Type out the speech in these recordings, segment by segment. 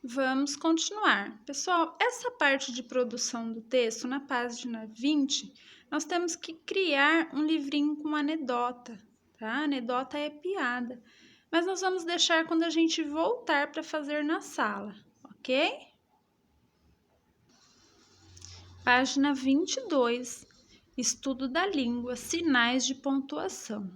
Vamos continuar. Pessoal, essa parte de produção do texto, na página 20, nós temos que criar um livrinho com anedota, tá? Anedota é piada, mas nós vamos deixar quando a gente voltar para fazer na sala, ok? Página 22, estudo da língua, sinais de pontuação.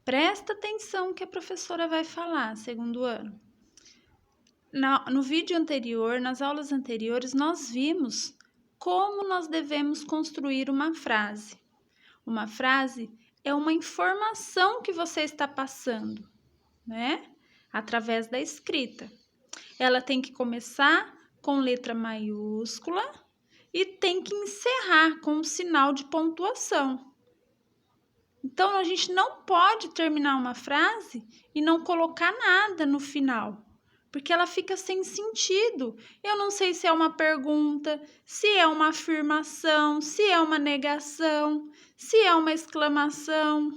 Presta atenção que a professora vai falar, segundo ano. No vídeo anterior, nas aulas anteriores, nós vimos como nós devemos construir uma frase. Uma frase é uma informação que você está passando, né? Através da escrita. Ela tem que começar com letra maiúscula e tem que encerrar com um sinal de pontuação. Então, a gente não pode terminar uma frase e não colocar nada no final, porque ela fica sem sentido. Eu não sei se é uma pergunta, se é uma afirmação, se é uma negação, se é uma exclamação.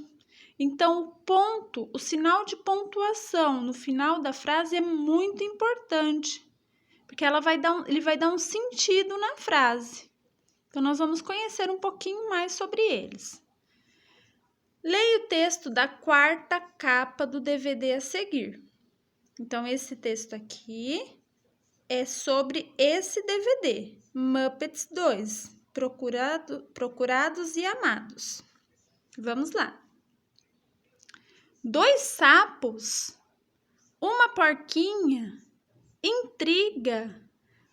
Então, o ponto, o sinal de pontuação no final da frase é muito importante, porque ele vai dar um sentido na frase. Então, nós vamos conhecer um pouquinho mais sobre eles. Leia o texto da quarta capa do DVD a seguir. Então, esse texto aqui é sobre esse DVD, Muppets 2, Procurados e Amados. Vamos lá. 2 sapos, uma porquinha, intriga,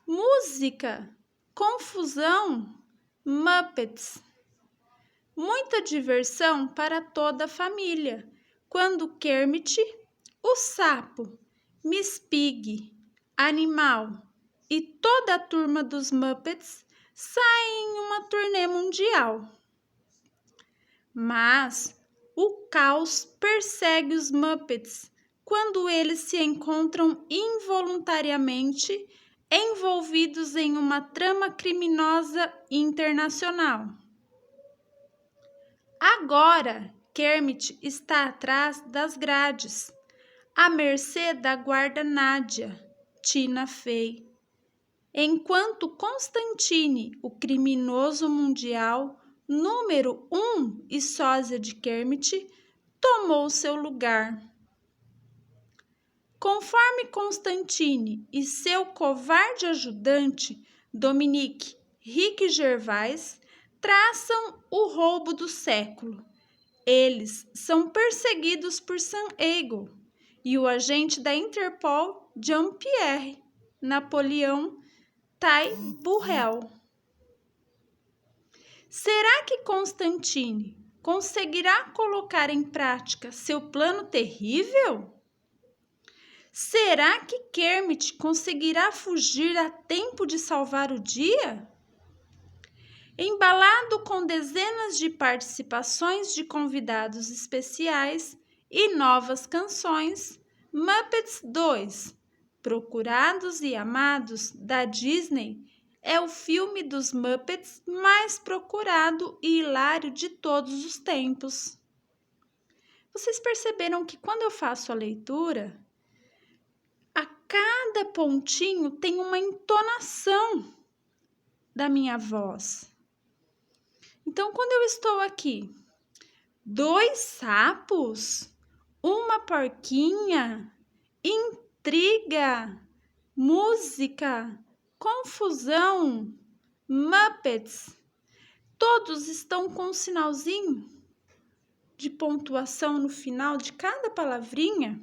música, confusão, Muppets. Muita diversão para toda a família, quando Kermit, o sapo, Miss Piggy, Animal e toda a turma dos Muppets saem em uma turnê mundial. Mas o caos persegue os Muppets quando eles se encontram involuntariamente envolvidos em uma trama criminosa internacional. Agora, Kermit está atrás das grades, à mercê da guarda Nádia, Tina Fey, enquanto Constantine, o criminoso mundial número 1 e sósia de Kermit, tomou seu lugar. Conforme Constantine e seu covarde ajudante, Dominique Rick Gervais, traçam o roubo do século. Eles são perseguidos por Sam Eagle e o agente da Interpol, Jean-Pierre Napoleão Tai Burrell. Será que Constantine conseguirá colocar em prática seu plano terrível? Será que Kermit conseguirá fugir a tempo de salvar o dia? Embalado com dezenas de participações de convidados especiais e novas canções, Muppets 2, Procurados e Amados, da Disney, é o filme dos Muppets mais procurado e hilário de todos os tempos. Vocês perceberam que quando eu faço a leitura, a cada pontinho tem uma entonação da minha voz. Então, quando eu estou aqui, 2 sapos, uma porquinha, intriga, música, confusão, Muppets, todos estão com um sinalzinho de pontuação no final de cada palavrinha.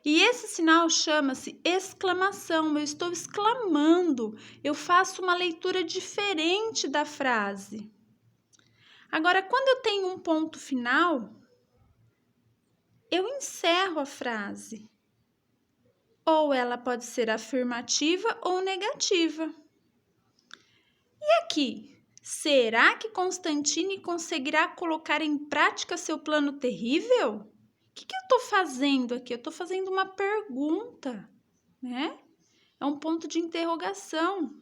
E esse sinal chama-se exclamação. Eu estou exclamando, eu faço uma leitura diferente da frase. Agora, quando eu tenho um ponto final, eu encerro a frase. Ou ela pode ser afirmativa ou negativa. E aqui, será que Constantine conseguirá colocar em prática seu plano terrível? O que eu estou fazendo aqui? Eu estou fazendo uma pergunta, né? É um ponto de interrogação.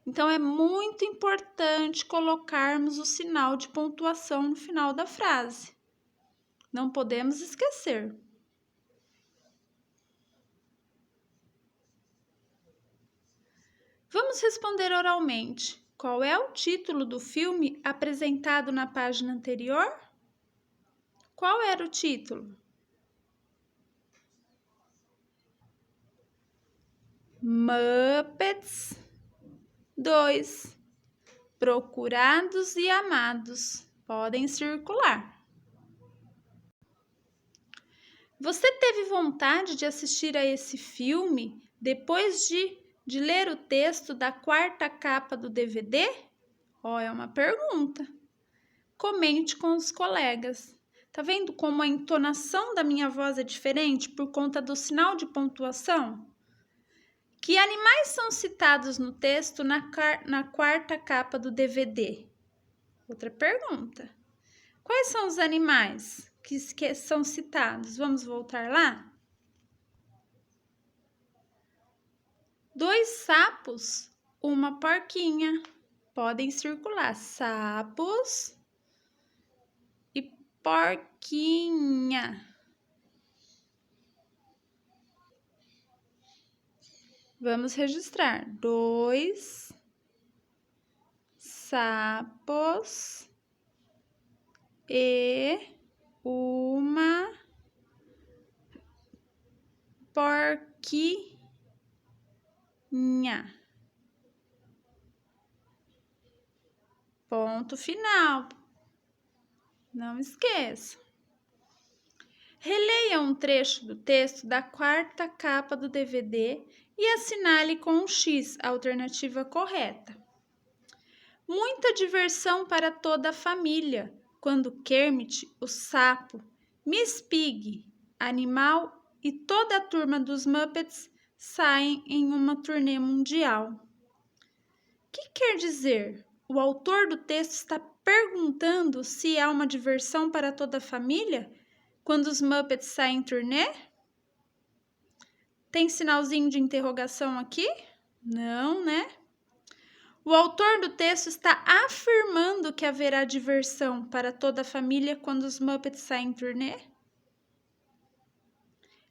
Então, é muito importante colocarmos o sinal de pontuação no final da frase. Não podemos esquecer. Vamos responder oralmente. Qual é o título do filme apresentado na página anterior? Qual era o título? Muppets 2. Procurados e amados. Podem circular. Você teve vontade de assistir a esse filme depois de ler o texto da quarta capa do DVD? É uma pergunta. Comente com os colegas. Tá vendo como a entonação da minha voz é diferente por conta do sinal de pontuação? Que animais são citados no texto na quarta capa do DVD? Outra pergunta. Quais são os animais que são citados? Vamos voltar lá? 2 sapos, uma porquinha. Podem circular. Sapos e porquinha. Vamos registrar. 2 sapos e uma porquinha. Ponto final. Não esqueça. Releia um trecho do texto da quarta capa do DVD e assinale com um X a alternativa correta. Muita diversão para toda a família quando Kermit, o sapo, Miss Piggy, animal e toda a turma dos Muppets saem em uma turnê mundial. O que quer dizer? O autor do texto está perguntando se há uma diversão para toda a família quando os Muppets saem em turnê? Tem sinalzinho de interrogação aqui? Não, né? O autor do texto está afirmando que haverá diversão para toda a família quando os Muppets saem em turnê?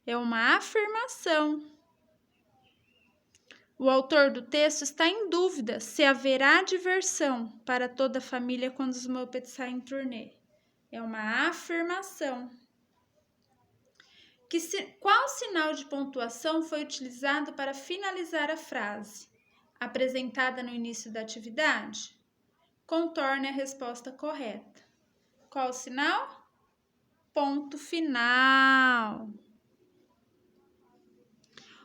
É uma afirmação. O autor do texto está em dúvida se haverá diversão para toda a família quando os Muppets saem em turnê. É uma afirmação. Qual sinal de pontuação foi utilizado para finalizar a frase apresentada no início da atividade? Contorne a resposta correta. Qual o sinal? Ponto final.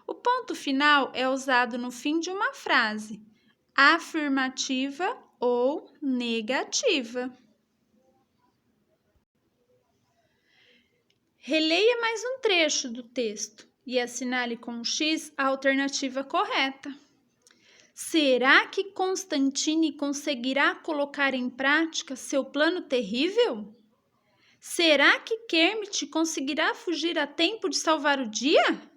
O ponto final é usado no fim de uma frase, afirmativa ou negativa. Releia mais um trecho do texto e assinale com um X a alternativa correta. Será que Constantine conseguirá colocar em prática seu plano terrível? Será que Kermit conseguirá fugir a tempo de salvar o dia?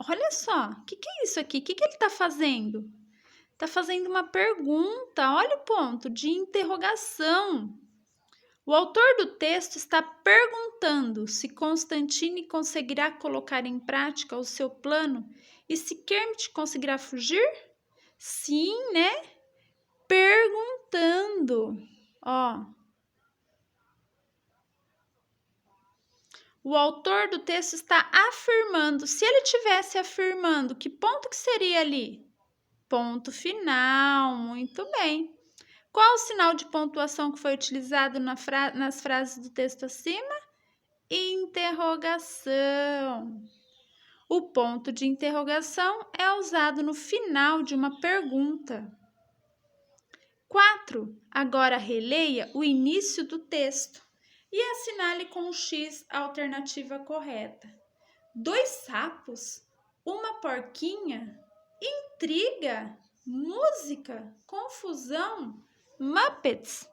Olha só, o que é isso aqui? O que ele está fazendo? Está fazendo uma pergunta, olha o ponto de interrogação. O autor do texto está perguntando se Constantine conseguirá colocar em prática o seu plano e se Kermit conseguirá fugir? Sim, né? Perguntando. O autor do texto está afirmando. Se ele estivesse afirmando, que ponto que seria ali? Ponto final. Muito bem. Qual o sinal de pontuação que foi utilizado nas frases do texto acima? Interrogação. O ponto de interrogação é usado no final de uma pergunta. 4. Agora releia o início do texto e assinale com um X a alternativa correta. 2 sapos, uma porquinha, intriga, música, confusão, Muppets.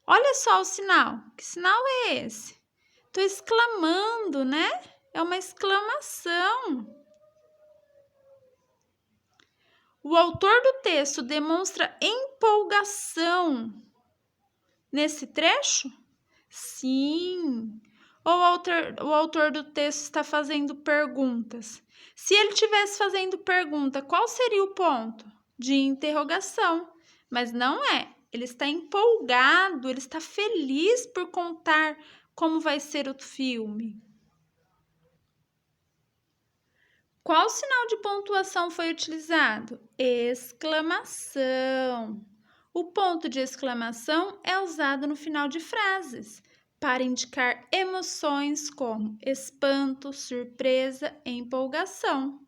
Olha só o sinal. Que sinal é esse? Estou exclamando, né? É uma exclamação. O autor do texto demonstra empolgação nesse trecho? Sim. Ou o autor do texto está fazendo perguntas? Se ele estivesse fazendo pergunta, qual seria o ponto? de interrogação, mas não é. Ele está empolgado, ele está feliz por contar como vai ser o filme. Qual sinal de pontuação foi utilizado? Exclamação. O ponto de exclamação é usado no final de frases para indicar emoções como espanto, surpresa e empolgação.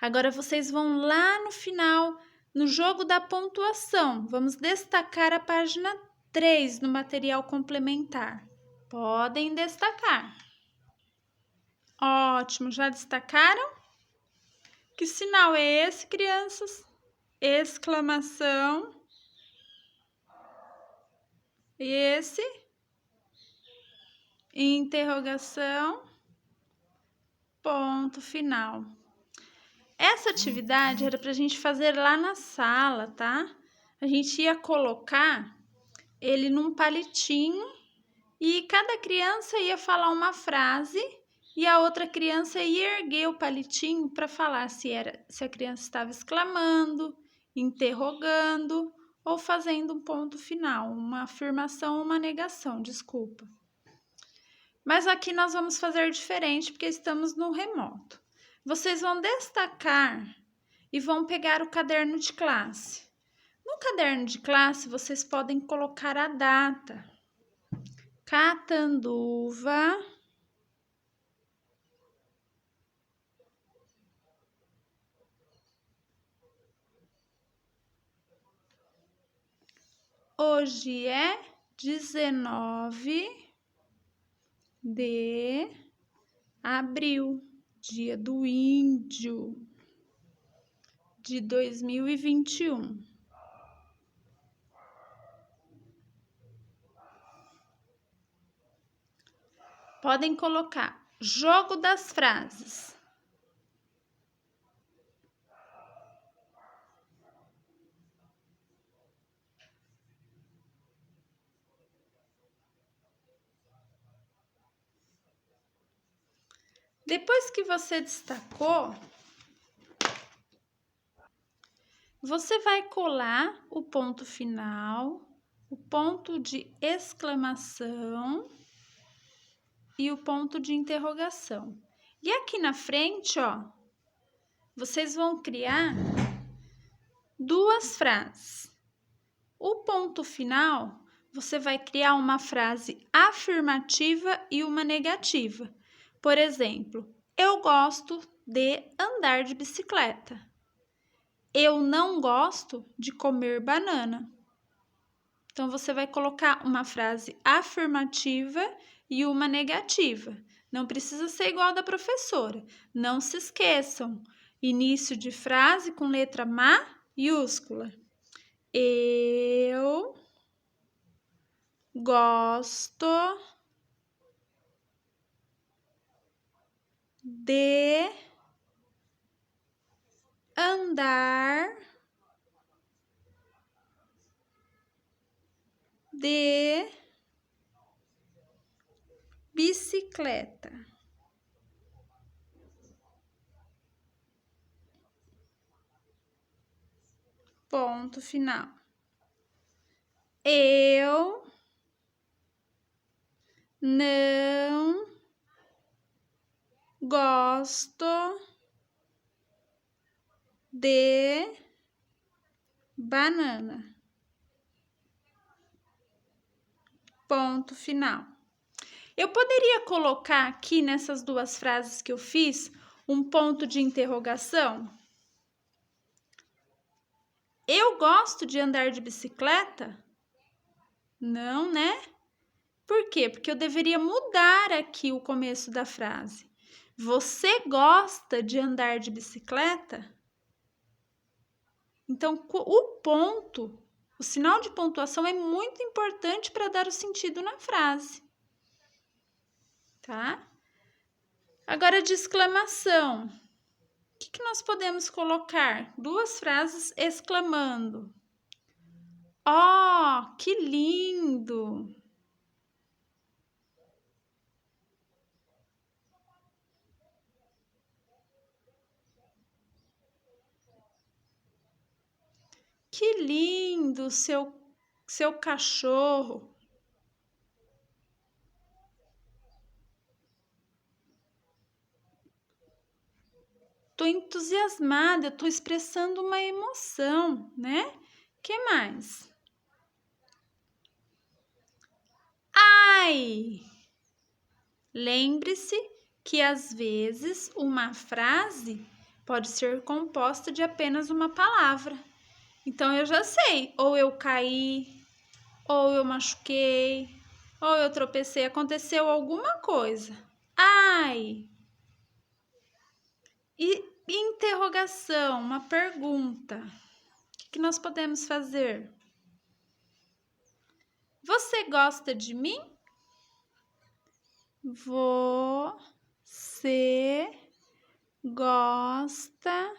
Agora vocês vão lá no final, no jogo da pontuação. Vamos destacar a página 3 no material complementar. Podem destacar. Ótimo, já destacaram? Que sinal é esse, crianças? Exclamação. E esse? Interrogação. Ponto final. Essa atividade era para a gente fazer lá na sala, tá? A gente ia colocar ele num palitinho e cada criança ia falar uma frase e a outra criança ia erguer o palitinho para falar se a criança estava exclamando, interrogando ou fazendo um ponto final, uma afirmação ou uma negação, desculpa. Mas aqui nós vamos fazer diferente porque estamos no remoto. Vocês vão destacar e vão pegar o caderno de classe. No caderno de classe, vocês podem colocar a data. Catanduva, hoje é 19 de abril, dia do índio, de 2021. Podem colocar jogo das frases. Depois que você destacou, você vai colar o ponto final, o ponto de exclamação e o ponto de interrogação. E aqui na frente, ó, vocês vão criar duas frases. O ponto final, você vai criar uma frase afirmativa e uma negativa. Por exemplo, eu gosto de andar de bicicleta. Eu não gosto de comer banana. Então, você vai colocar uma frase afirmativa e uma negativa. Não precisa ser igual a da professora. Não se esqueçam. Início de frase com letra maiúscula. Eu gosto de andar de bicicleta. Ponto final. Eu não gosto de banana. Ponto final. Eu poderia colocar aqui nessas duas frases que eu fiz um ponto de interrogação? Eu gosto de andar de bicicleta? Não, né? Por quê? Porque eu deveria mudar aqui o começo da frase. Você gosta de andar de bicicleta? Então, o ponto, o sinal de pontuação é muito importante para dar o sentido na frase. Tá? Agora, de exclamação. O que nós podemos colocar? Duas frases exclamando. Oh, que lindo! Que lindo seu cachorro. Tô entusiasmada, eu tô expressando uma emoção, né? Que mais? Ai! Lembre-se que às vezes uma frase pode ser composta de apenas uma palavra. Então eu já sei, ou eu caí, ou eu machuquei, ou eu tropecei, aconteceu alguma coisa. Ai! E interrogação, uma pergunta. O que nós podemos fazer? Você gosta de mim? Você gosta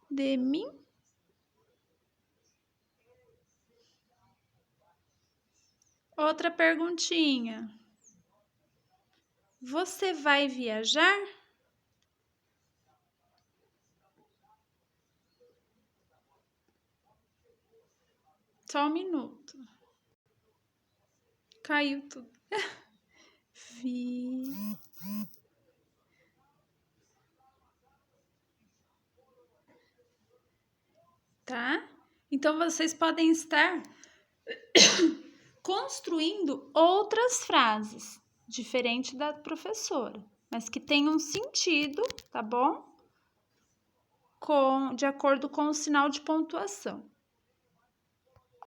de mim? Outra perguntinha. Você vai viajar? Só um minuto. Caiu tudo. Tá? Então vocês podem estar construindo outras frases, diferente da professora, mas que tenham sentido, tá bom? De acordo com o sinal de pontuação.